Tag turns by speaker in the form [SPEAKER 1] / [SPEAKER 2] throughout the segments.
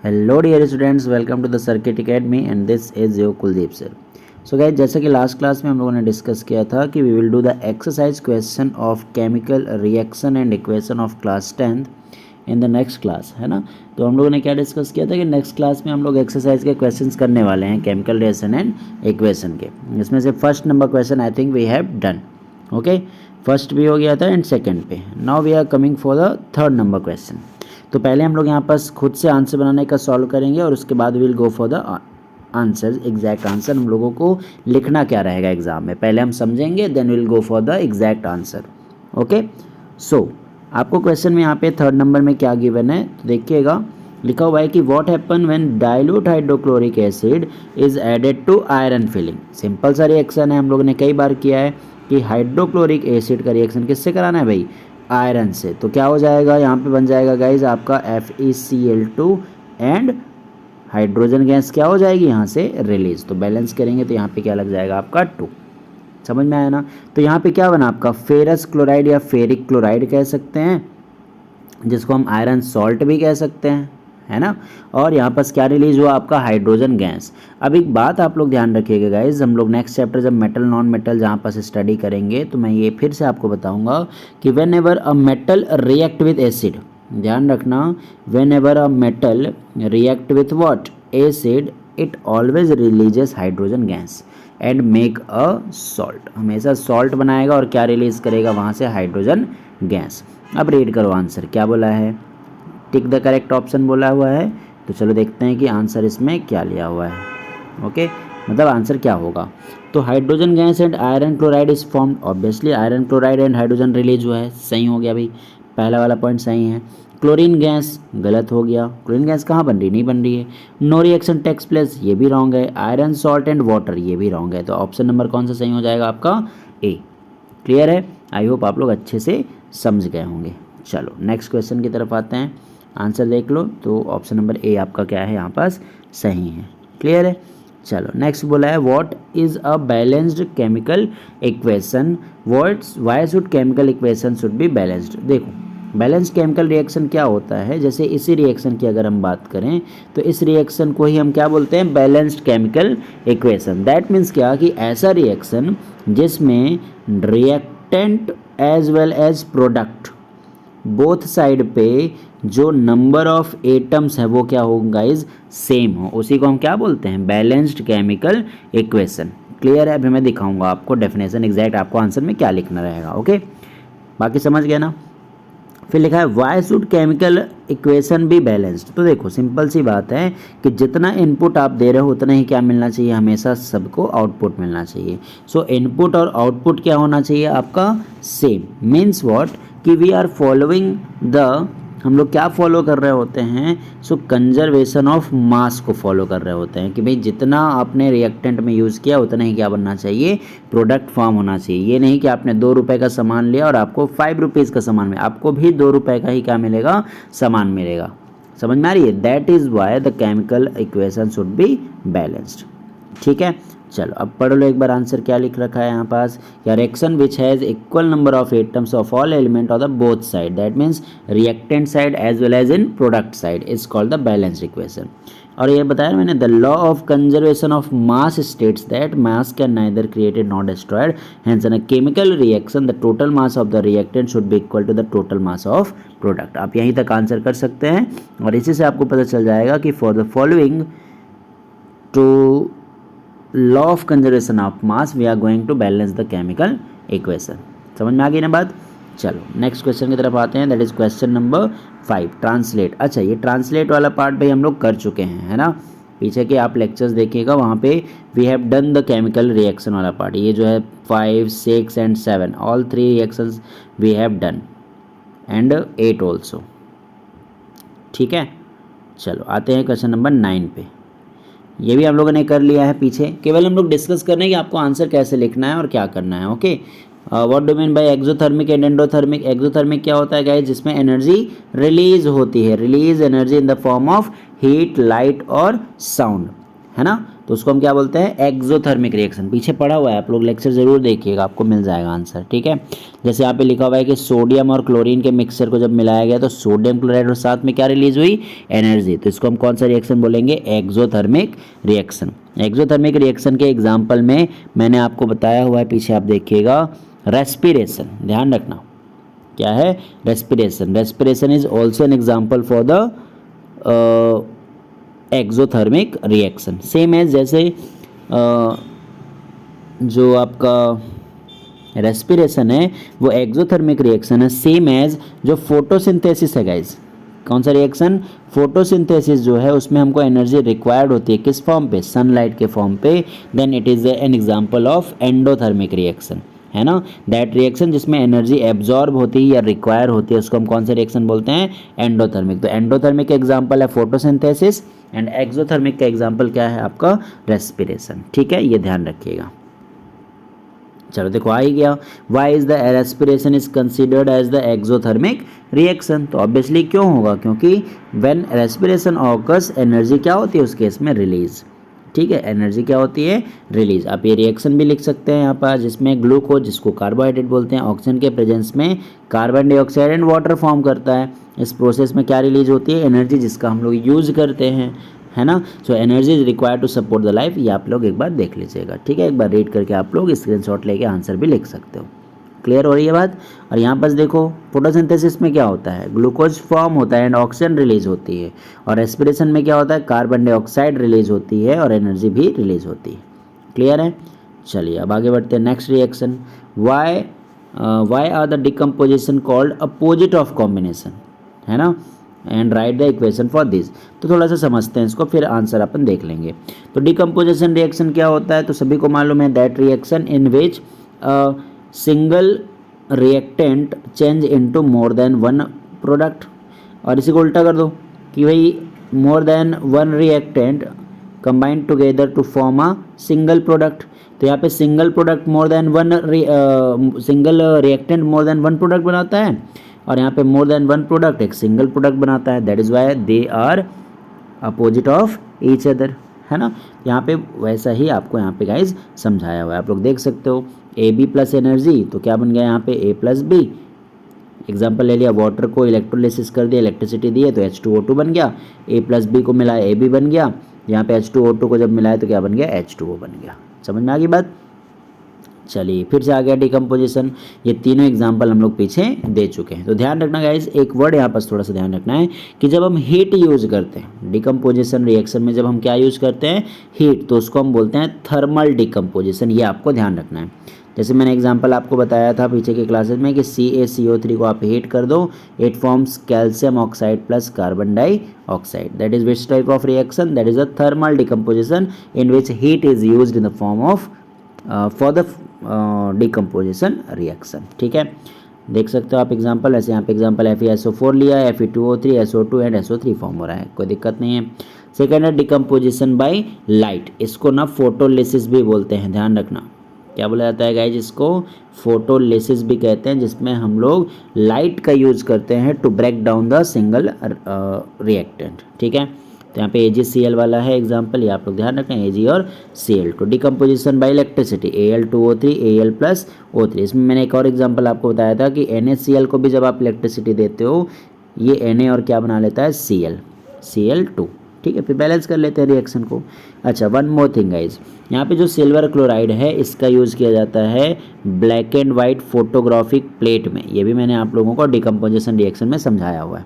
[SPEAKER 1] Hello dear students, welcome to the circuit academy and this is your Kuldeep sir. So guys, जैसा कि last class में हम लोगों ने डिस्कस किया था कि we will do the exercise question of chemical reaction and equation of class 10th in the next class, है ना। तो हम लोगों ने क्या डिस्कस किया था कि नेक्स्ट क्लास में हम लोग एक्सरसाइज के क्वेश्चंस करने वाले हैं केमिकल रिएक्शन एंड इक्वेशन के। इसमें से first number question I think we have done. Okay, first भी हो गया था एंड सेकेंड पे। Now we are coming for the third number question. तो पहले हम लोग यहाँ पर खुद से आंसर बनाने का सॉल्व करेंगे और उसके बाद will go for the answer, exact answer. हम लोगों को लिखना क्या रहेगा एग्जाम में, पहले हम समझेंगे then will go for the exact answer. Okay, so आपको क्वेश्चन में यहाँ पे थर्ड नंबर में क्या गिवन है तो देखिएगा, लिखा हुआ है कि what happen when dilute hydrochloric acid is added to iron filing. Simple सा रिएक्शन है, हम लोगों ने कई बार किया है कि हाइड्रोक्लोरिक एसिड का रिएक्शन किससे कराना है भाई, आयरन से। तो क्या हो जाएगा, यहाँ पे बन जाएगा गाइज आपका FeCl2 एंड हाइड्रोजन गैस क्या हो जाएगी यहाँ से रिलीज। तो बैलेंस करेंगे तो यहाँ पे क्या लग जाएगा आपका 2। समझ में आया ना। तो यहाँ पे क्या बना आपका फेरस क्लोराइड या फेरिक क्लोराइड कह सकते हैं, जिसको हम आयरन सॉल्ट भी कह सकते हैं, है ना। और यहाँ पर क्या रिलीज हुआ आपका हाइड्रोजन गैस। अब एक बात आप लोग ध्यान रखिएगा गाइज, हम लोग नेक्स्ट चैप्टर जब मेटल नॉन मेटल जहाँ पर स्टडी करेंगे तो मैं ये फिर से आपको बताऊंगा कि when ever a metal react with acid, ध्यान रखना, when ever a metal react with what acid it always releases hydrogen gas and make a salt. हमेशा सॉल्ट बनाएगा और क्या रिलीज करेगा वहाँ से हाइड्रोजन गैस। अब रीड करो आंसर क्या बोला है, टिक द करेक्ट ऑप्शन बोला हुआ है। तो चलो देखते हैं कि आंसर इसमें क्या लिया हुआ है। ओके, मतलब आंसर क्या होगा। तो hydrogen gas and iron chloride is formed, obviously iron chloride and hydrogen release हुआ है, सही हो गया भाई, पहला वाला पॉइंट सही है। क्लोरीन गैस गलत हो गया, क्लोरीन गैस कहाँ बन रही, नहीं बन रही है। नो रिएक्शन टेक्स प्लेस, ये भी रॉन्ग है। आयरन सॉल्ट एंड वाटर, ये भी रॉन्ग है। तो ऑप्शन नंबर कौन सा सही हो जाएगा आपका, ए। क्लियर है, आई होप आप लोग अच्छे से समझ गए होंगे। चलो नेक्स्ट क्वेश्चन की तरफ आते हैं, आंसर देख लो। तो ऑप्शन नंबर ए आपका क्या है यहाँ पास सही है। क्लियर है, चलो नेक्स्ट बोला है what is a balanced chemical equation, why should chemical equation should be balanced. देखो बैलेंस्ड केमिकल रिएक्शन क्या होता है, जैसे इसी रिएक्शन की अगर हम बात करें तो इस रिएक्शन को ही हम क्या बोलते हैं, balanced chemical equation. That means क्या कि ऐसा रिएक्शन जिसमें reactant as well as product both side पे जो नंबर ऑफ एटम्स है वो क्या हो गाइज सेम हो, उसी को हम क्या बोलते हैं, बैलेंस्ड केमिकल इक्वेशन। क्लियर है, अभी मैं दिखाऊंगा आपको डेफिनेशन एग्जैक्ट आपको आंसर में क्या लिखना रहेगा। ओके, बाकी समझ गया ना। फिर लिखा है why should chemical equation be balanced. तो देखो सिंपल सी बात है कि जितना इनपुट आप दे रहे हो उतना ही क्या मिलना चाहिए, हमेशा सबको आउटपुट मिलना चाहिए। सो इनपुट और आउटपुट क्या होना चाहिए आपका सेम। मीन्स व्हाट कि वी आर फॉलोइंग द, हम लोग क्या फॉलो कर रहे होते हैं, सो कंजर्वेशन ऑफ मास को फॉलो कर रहे होते हैं कि भाई जितना आपने रिएक्टेंट में यूज़ किया उतना ही क्या बनना चाहिए, प्रोडक्ट फॉर्म होना चाहिए। ये नहीं कि आपने 2 रुपये का सामान लिया और आपको 5 रुपीज़ का सामान मिला, आपको भी 2 रुपये का ही क्या मिलेगा, सामान मिलेगा। समझ में आ रही है, that is why the chemical equation should be balanced. ठीक है, चलो अब पढ़ लो एक बार आंसर क्या लिख रखा है यहाँ पास, या reaction which has equal number of atoms of all element of the both side, that means reactant side as well as in product side is called the balanced equation. और ये बताया मैंने, the law of conservation of mass states that mass can neither created not destroyed, hence in a chemical reaction the total mass of the reactant should be equal to the total mass of product. आप यहीं तक answer कर सकते हैं और इसी से आपको पता चल जाएगा कि for the following to law of conservation of mass we are going to balance the chemical equation. समझ में आ गई ना बात। चलो नेक्स्ट क्वेश्चन की तरफ आते हैं, that is question number 5, translate. अच्छा, ये ट्रांसलेट वाला पार्ट भाई हम लोग कर चुके हैं, है ना। पीछे के आप लेक्चर्स देखिएगा, वहाँ पे we have done the chemical reaction वाला पार्ट। ये जो है 5, 6 and 7 all 3 reactions we have done and 8 also. ठीक है, चलो आते हैं क्वेश्चन नंबर 9 पे। ये भी हम लोगों ने कर लिया है पीछे, केवल हम लोग डिस्कस कर रहे हैं कि आपको आंसर कैसे लिखना है और क्या करना है। Okay, what do mean by exothermic and endothermic. Exothermic क्या होता है गाइस, जिसमें एनर्जी रिलीज होती है, release energy in the form of heat, light और साउंड, है ना। तो उसको हम क्या बोलते हैं, एक्सोथर्मिक रिएक्शन। पीछे पढ़ा हुआ है, आप लोग लेक्चर जरूर देखिएगा, आपको मिल जाएगा आंसर, ठीक है। जैसे यहाँ पे लिखा हुआ है कि सोडियम और क्लोरीन के मिक्सचर को जब मिलाया गया तो सोडियम क्लोराइड और साथ में क्या रिलीज हुई, एनर्जी। तो इसको हम कौन सा रिएक्शन बोलेंगे, एक्सोथर्मिक रिएक्शन। एक्सोथर्मिक रिएक्शन के एग्जाम्पल में मैंने आपको बताया हुआ है, पीछे आप देखिएगा, रेस्पिरेशन, ध्यान रखना क्या है, respiration. Respiration is also an example for the exothermic reaction. Same है जैसे जो आपका रेस्पिरेशन है वो एक्सोथर्मिक रिएक्शन है, सेम एज जो फोटोसिंथेसिस है गाइज। कौन सा रिएक्शन, फोटोसिंथेसिस जो है उसमें हमको एनर्जी रिक्वायर्ड होती है, किस फॉर्म पे, सनलाइट के फॉर्म पे। Then it is an example of endothermic reaction, है ना, दैट रिएक्शन जिसमें एनर्जी एब्जॉर्ब होती है या रिक्वायर होती है, उसको हम कौन सा रिएक्शन बोलते हैं, एंडोथर्मिक। तो एंडोथर्मिक का एग्जांपल है फोटोसिंथेसिस एंड एक्सोथर्मिक का एग्जांपल क्या है आपका, रेस्पिरेशन, ठीक है, ये ध्यान रखिएगा। चलो देखो आ ही गया, why is the respiration is considered as the exothermic reaction. तो ऑब्वियसली क्यों होगा, क्योंकि व्हेन रेस्पिरेशन ऑकर्स एनर्जी क्या होती है उस केस में, रिलीज, ठीक है, एनर्जी क्या होती है, रिलीज। आप ये रिएक्शन भी लिख सकते हैं यहाँ पर, जिसमें ग्लूकोज, जिसको कार्बोहाइड्रेट बोलते हैं, ऑक्सीजन के प्रेजेंस में carbon dioxide and water form करता है। इस प्रोसेस में क्या रिलीज होती है, एनर्जी, जिसका हम लोग यूज करते हैं, है ना। So energy is required to support the life, ये आप लोग एक बार देख लीजिएगा, ठीक है। एक बार रीड करके आप लोग स्क्रीनशॉट लेके आंसर भी लिख सकते हो। क्लियर हो रही है बात। और यहाँ पर देखो फोटोसिंथेसिस में क्या होता है, ग्लूकोज फॉर्म होता है एंड ऑक्सीजन रिलीज होती है, और रेस्पिरेशन में क्या होता है, कार्बन डाइऑक्साइड रिलीज होती है और एनर्जी भी रिलीज होती है। क्लियर है। चलिए अब आगे बढ़ते हैं, next reaction, why are the decomposition called opposite of combination, है ना, and write the equation for this. तो थोड़ा सा समझते हैं इसको, फिर आंसर अपन देख लेंगे। तो डिकम्पोजिशन रिएक्शन क्या होता है, तो सभी को मालूम है, that reaction in which single reactant change into more than one product. और इसी को उल्टा कर दो कि भाई more than one reactant combined together to form a single product. तो यहाँ पे single product more than one, single reactant more than one product बनाता है, और यहाँ पे मोर देन वन प्रोडक्ट एक सिंगल प्रोडक्ट बनाता है। That is why they are opposite of each other, है ना। यहाँ पे वैसा ही आपको यहाँ पे गाइज समझाया हुआ है, आप लोग देख सकते हो। ए बी प्लस एनर्जी, तो क्या बन गया यहाँ पे ए प्लस बी। एग्जाम्पल ले लिया, वाटर को इलेक्ट्रोलिसिस कर दिया, इलेक्ट्रिसिटी दी है तो H2O2 बन गया, ए प्लस बी को मिलाया ए बी बन गया, यहाँ पे H2O2 को जब मिलाया तो क्या बन गया, H2O बन गया। समझ में आ गई बात। चलिए फिर से आ गया डिकम्पोजिशन। ये तीनों एग्जाम्पल हम लोग पीछे दे चुके हैं। तो ध्यान रखना गाइज, एक वर्ड यहाँ पर थोड़ा सा ध्यान रखना है कि जब हम हीट यूज करते हैं डिकम्पोजिशन रिएक्शन में, जब हम क्या यूज करते हैं, हीट, तो उसको हम बोलते हैं थर्मल डिकम्पोजिशन। ये आपको ध्यान रखना है। जैसे मैंने एग्जाम्पल आपको बताया था पीछे के क्लासेस में कि CaCO3 को आप हीट कर दो, it forms calcium oxide plus carbon dioxide. That is which type of reaction, that is a thermal decomposition in which heat is used in the form of for the decomposition reaction, ठीक है। देख सकते हो आप example, ऐसे यहाँ पे example FeSO4 लिया है, Fe2O3, SO2 and SO3 form हो रहा है, कोई दिक्कत नहीं है। सेकेंड है डिकम्पोजिशन बाय लाइट, इसको ना फोटोलिसिस भी बोलते हैं, ध्यान रखना। क्या बोला जाता है गाइज, इसको फोटोलिसिस भी कहते हैं, जिसमें हम लोग लाइट का यूज करते हैं to break down the single reactant, ठीक है। तो यहाँ पे AgCl वाला है एग्जाम्पल, ये आप लोग ध्यान रखें, Ag और Cl। तो decomposition bye electricity, Al2O3 Al plus O3। इसमें मैंने एक और एग्जाम्पल आपको बताया था कि NaCl को भी जब आप इलेक्ट्रिसिटी देते हो, ये Na और क्या बना लेता है, Cl2, ठीक है। फिर बैलेंस कर लेते हैं रिएक्शन को। अच्छा, वन मोर थिंग गाइज, यहाँ पे जो सिल्वर क्लोराइड है इसका यूज़ किया जाता है black and white photographic plate में। ये भी मैंने आप लोगों को डिकम्पोजिशन रिएक्शन में समझाया हुआ है,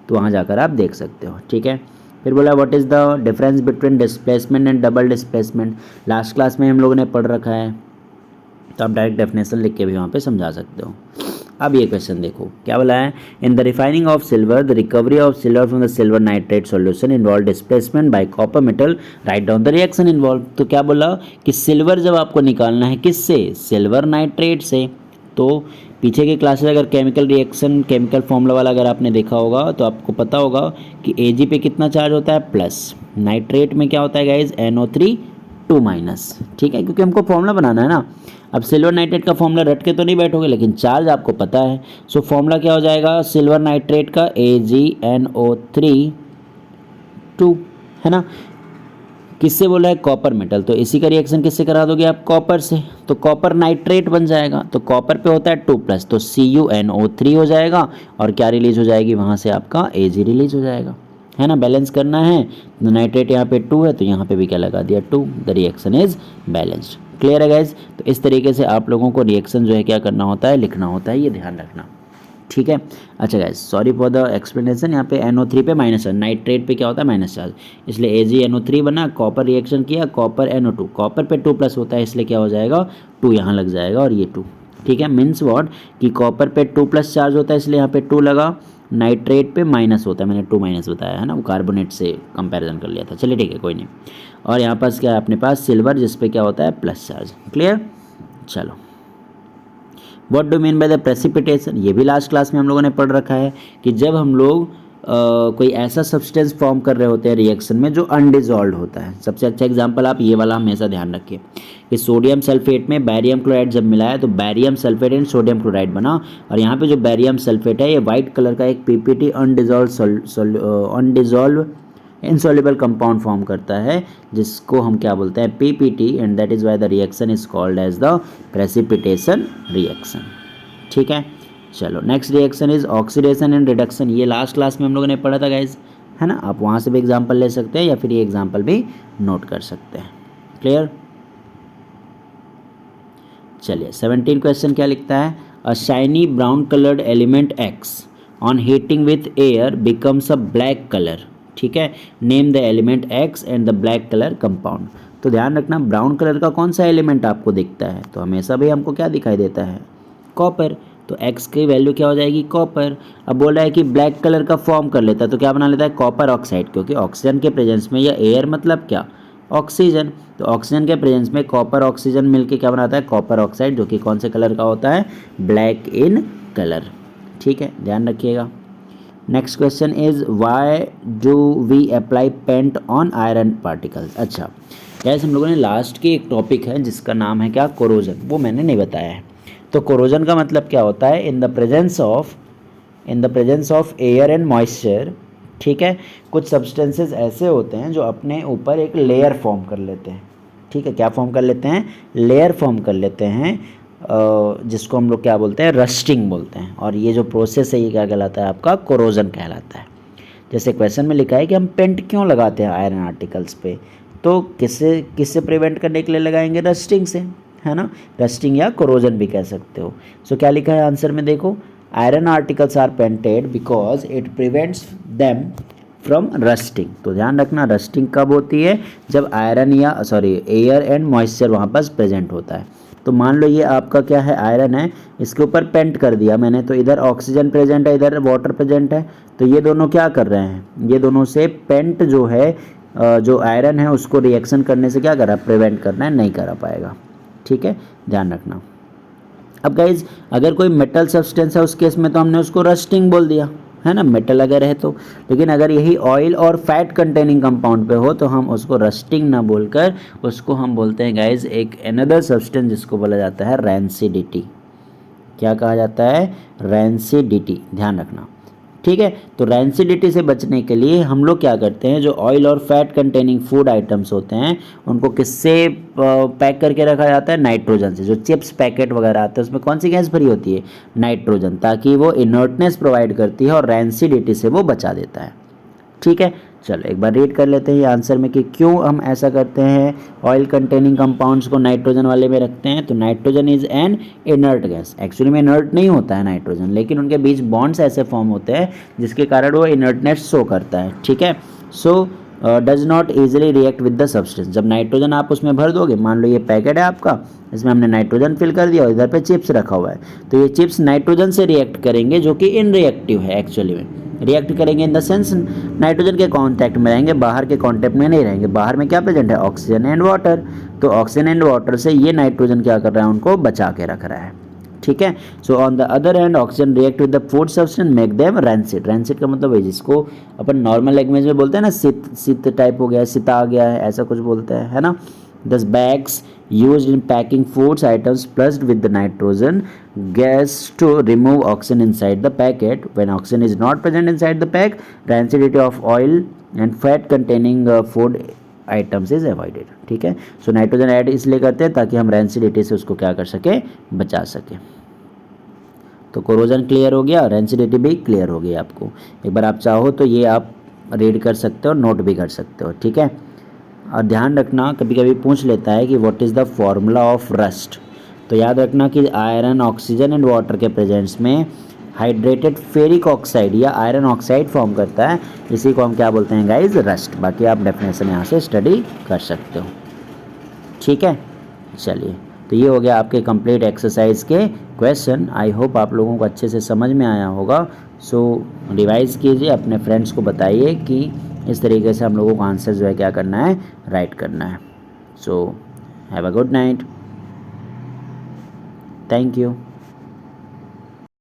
[SPEAKER 1] तो वहाँ जाकर आप देख सकते हो, ठीक है। फिर बोला what is the difference between displacement and double displacement. Last class में हम लोगों ने पढ़ रखा है, तो आप डायरेक्ट डेफिनेशन लिख के भी वहाँ पे समझा सकते हो। अब ये क्वेश्चन देखो क्या बोला है, in the refining of silver the recovery of silver from the silver nitrate solution involve displacement bye copper metal, write down the reaction involve. तो क्या बोला कि सिल्वर जब आपको निकालना है किससे, सिल्वर नाइट्रेट से। तो पीछे के क्लासेस अगर केमिकल रिएक्शन केमिकल फॉर्मूला वाला अगर आपने देखा होगा तो आपको पता होगा कि Ag पे कितना चार्ज होता है, प्लस, नाइट्रेट में क्या होता है गाइज, NO3 2 माइनस, ठीक है, क्योंकि हमको फॉर्मूला बनाना है ना। अब सिल्वर नाइट्रेट का फॉर्मूला रट के तो नहीं बैठोगे, लेकिन चार्ज आपको पता है। सो फॉर्मूला क्या हो जाएगा सिल्वर नाइट्रेट का, AgNO3 2, है ना। किससे बोला है, कॉपर मेटल, तो इसी का रिएक्शन किससे करा दोगे आप, कॉपर से, तो कॉपर नाइट्रेट बन जाएगा, तो कॉपर पे होता है 2+, तो CuNO3 हो जाएगा, और क्या रिलीज हो जाएगी वहाँ से, आपका Ag रिलीज हो जाएगा, है ना। बैलेंस करना है, तो नाइट्रेट यहाँ पे 2 है, तो यहाँ पे भी क्या लगा दिया 2, the reaction is balanced. Clear है गाइज। तो इस तरीके से आप लोगों को रिएक्शन जो है क्या करना होता है, लिखना होता है, ये ध्यान रखना, ठीक है। अच्छा guys, sorry for the explanation, यहाँ पे NO3 पे माइनस चार्ज, नाइट्रेट पे क्या होता है माइनस चार्ज, इसलिए AgNO3 बना, कॉपर रिएक्शन किया, कॉपर NO2, कॉपर पे 2+ होता है, इसलिए क्या हो जाएगा 2 यहाँ लग जाएगा, और ये 2, ठीक है। मीन्स व्हाट कि कॉपर पे 2+ चार्ज होता है, इसलिए यहाँ पे 2 लगा, नाइट्रेट पे माइनस होता है, मैंने 2- बताया है ना, वो कार्बोनेट से कंपैरिजन कर लिया था, चलिए ठीक है कोई नहीं। और यहाँ पास क्या है अपने पास, सिल्वर, जिस पे क्या होता है प्लस चार्ज। क्लियर, चलो। What do mean by the precipitation, ये भी लास्ट क्लास में हम लोगों ने पढ़ रखा है कि जब हम लोग कोई ऐसा सब्सटेंस फॉर्म कर रहे होते हैं रिएक्शन में जो अनडिजॉल्व होता है। सबसे अच्छा एग्जांपल आप ये वाला हमेशा ध्यान रखिए कि सोडियम सल्फेट में बैरियम क्लोराइड जब मिलाया तो barium sulphate and sodium chloride बना, और यहाँ पे जो बैरियम सल्फेट है ये वाइट कलर का एक PPT undissolve insoluble compound form करता है, जिसको हम क्या बोलते हैं PPT, and that is why the reaction is called as the precipitation reaction. ठीक है, चलो next reaction is oxidation and reduction. ये लास्ट क्लास में हम लोगों ने पढ़ा था गाइज, है ना। आप वहाँ से भी एग्जाम्पल ले सकते हैं या फिर ये एग्जाम्पल भी नोट कर सकते हैं। क्लियर, चलिए 17 क्वेश्चन क्या लिखता है, अ shiny brown coloured element X on heating with air becomes a black colour. ठीक है, name the element X and the black colour compound. तो ध्यान रखना ब्राउन कलर का कौन सा एलिमेंट आपको दिखता है, तो हमेशा भी हमको क्या दिखाई देता है, कॉपर, तो X की वैल्यू क्या हो जाएगी कॉपर। अब बोल रहा है कि ब्लैक कलर का फॉर्म कर लेता है, तो क्या बना लेता है कॉपर ऑक्साइड, क्योंकि ऑक्सीजन के प्रेजेंस में, या एयर मतलब क्या ऑक्सीजन, तो ऑक्सीजन के प्रेजेंस में कॉपर ऑक्सीजन मिलके क्या बनाता है कॉपर ऑक्साइड, जो कि कौन से कलर का होता है ब्लैक इन कलर। ठीक है, ध्यान रखिएगा। Next question is why do we apply paint on iron particles. अच्छा गैस, हम लोगों ने लास्ट की एक टॉपिक है जिसका नाम है क्या कोरोजन, वो मैंने नहीं बताया है। तो कोरोजन का मतलब क्या होता है, in the presence of air and moisture. ठीक है, कुछ सब्सटेंसेस ऐसे होते हैं जो अपने ऊपर एक लेयर फॉर्म कर लेते हैं। ठीक है, क्या फॉर्म कर लेते हैं, लेयर फॉर्म कर लेते हैं, जिसको हम लोग क्या बोलते हैं रस्टिंग बोलते हैं। और ये जो प्रोसेस है ये क्या कहलाता है आपका कोरोजन कहलाता है। जैसे क्वेश्चन में लिखा है कि हम पेंट क्यों लगाते हैं आयरन आर्टिकल्स पे, तो किससे प्रिवेंट करने के लिए लगाएंगे, रस्टिंग से, है ना। रस्टिंग या कोरोजन भी कह सकते हो। सो क्या लिखा है आंसर में, देखो iron articles are painted because it prevents them from rusting. तो ध्यान रखना रस्टिंग कब होती है, जब आयरन या एयर एंड मॉइस्चर वहाँ पर प्रेजेंट होता है। तो मान लो ये आपका क्या है आयरन है, इसके ऊपर पेंट कर दिया मैंने, तो इधर ऑक्सीजन प्रेजेंट है, इधर वाटर प्रेजेंट है, तो ये दोनों क्या कर रहे हैं, ये दोनों से पेंट जो है जो आयरन है उसको रिएक्शन करने से क्या कर रहा है, प्रिवेंट करना है, नहीं करा पाएगा। ठीक है, ध्यान रखना। अब गाइज अगर कोई मेटल सब्सटेंस है उस केस में तो हमने उसको रस्टिंग बोल दिया, है ना, मेटल अगर है तो। लेकिन अगर यही ऑयल और फैट कंटेनिंग कंपाउंड पे हो तो हम उसको रस्टिंग ना बोलकर उसको हम बोलते हैं गाइज एक अनदर सब्सटेंस जिसको बोला जाता है रैंसिडिटी। क्या कहा जाता है, रैंसिडिटी, ध्यान रखना। ठीक है, तो रैंसिडिटी से बचने के लिए हम लोग क्या करते हैं, जो ऑयल और फैट कंटेनिंग फूड आइटम्स होते हैं उनको किससे पैक करके रखा जाता है, नाइट्रोजन से। जो चिप्स पैकेट वगैरह आते हैं उसमें कौन सी गैस भरी होती है, नाइट्रोजन, ताकि वो इनर्टनेस प्रोवाइड करती है और रैंसिडिटी से वो बचा देता है। ठीक है, चलो एक बार रीड कर लेते हैं ये आंसर में कि क्यों हम ऐसा करते हैं, ऑयल कंटेनिंग कंपाउंड्स को नाइट्रोजन वाले में रखते हैं। तो nitrogen is an inert gas, actually में इनर्ट नहीं होता है नाइट्रोजन, लेकिन उनके बीच बॉन्ड्स ऐसे फॉर्म होते हैं जिसके कारण वो इनर्टनेस शो करता है। ठीक है, so does not easily react with the substance. जब नाइट्रोजन आप उसमें भर दोगे, मान लो ये पैकेट है आपका, इसमें हमने नाइट्रोजन फिल कर दिया और इधर पे चिप्स रखा हुआ है, तो ये चिप्स नाइट्रोजन से रिएक्ट करेंगे जो कि इनरिएक्टिव है। एक्चुअली में रिएक्ट करेंगे इन द सेंस नाइट्रोजन के कांटेक्ट में रहेंगे, बाहर के कांटेक्ट में नहीं रहेंगे। बाहर में क्या प्रेजेंट है, ऑक्सीजन एंड वाटर, तो ऑक्सीजन एंड वाटर से ये नाइट्रोजन क्या कर रहा है, उनको बचा के रख रहा है। ठीक है, so on the other hand oxygen react with the food substance make them rancid. Rancid का मतलब है जिसको अपन नॉर्मल लैंग्वेज में बोलते हैं ना, सित टाइप हो गया है, सिता आ गया है, ऐसा कुछ बोलते हैं, है ना। दस bags used in packing foods items plugged with the nitrogen gas to remove oxygen inside the packet. When oxygen is not present inside the pack, rancidity of oil and fat containing food items is avoided. ठीक है, so nitrogen add इसलिए करते हैं ताकि हम rancidity से उसको क्या कर सके, बचा सके। तो कोरोजन क्लियर हो गया, रेंसिडिटी भी क्लियर हो गई आपको। एक बार आप चाहो तो ये आप रीड कर सकते हो, नोट भी कर सकते हो। ठीक है, और ध्यान रखना कभी कभी पूछ लेता है कि what is the formula of rust. तो याद रखना कि आयरन, ऑक्सीजन एंड वाटर के प्रेजेंस में हाइड्रेटेड फेरिक ऑक्साइड या आयरन ऑक्साइड फॉर्म करता है, इसी को हम क्या बोलते हैं गाइज, रस्ट। बाकी आप डेफिनेशन यहाँ से स्टडी कर सकते हो। ठीक है, चलिए, तो ये हो गया आपके कंप्लीट एक्सरसाइज के क्वेश्चन। आई होप आप लोगों को अच्छे से समझ में आया होगा। सो रिवाइज कीजिए, अपने फ्रेंड्स को बताइए कि इस तरीके से हम लोगों को आंसर जो है क्या करना है, राइट करना है। So have a good night, thank you.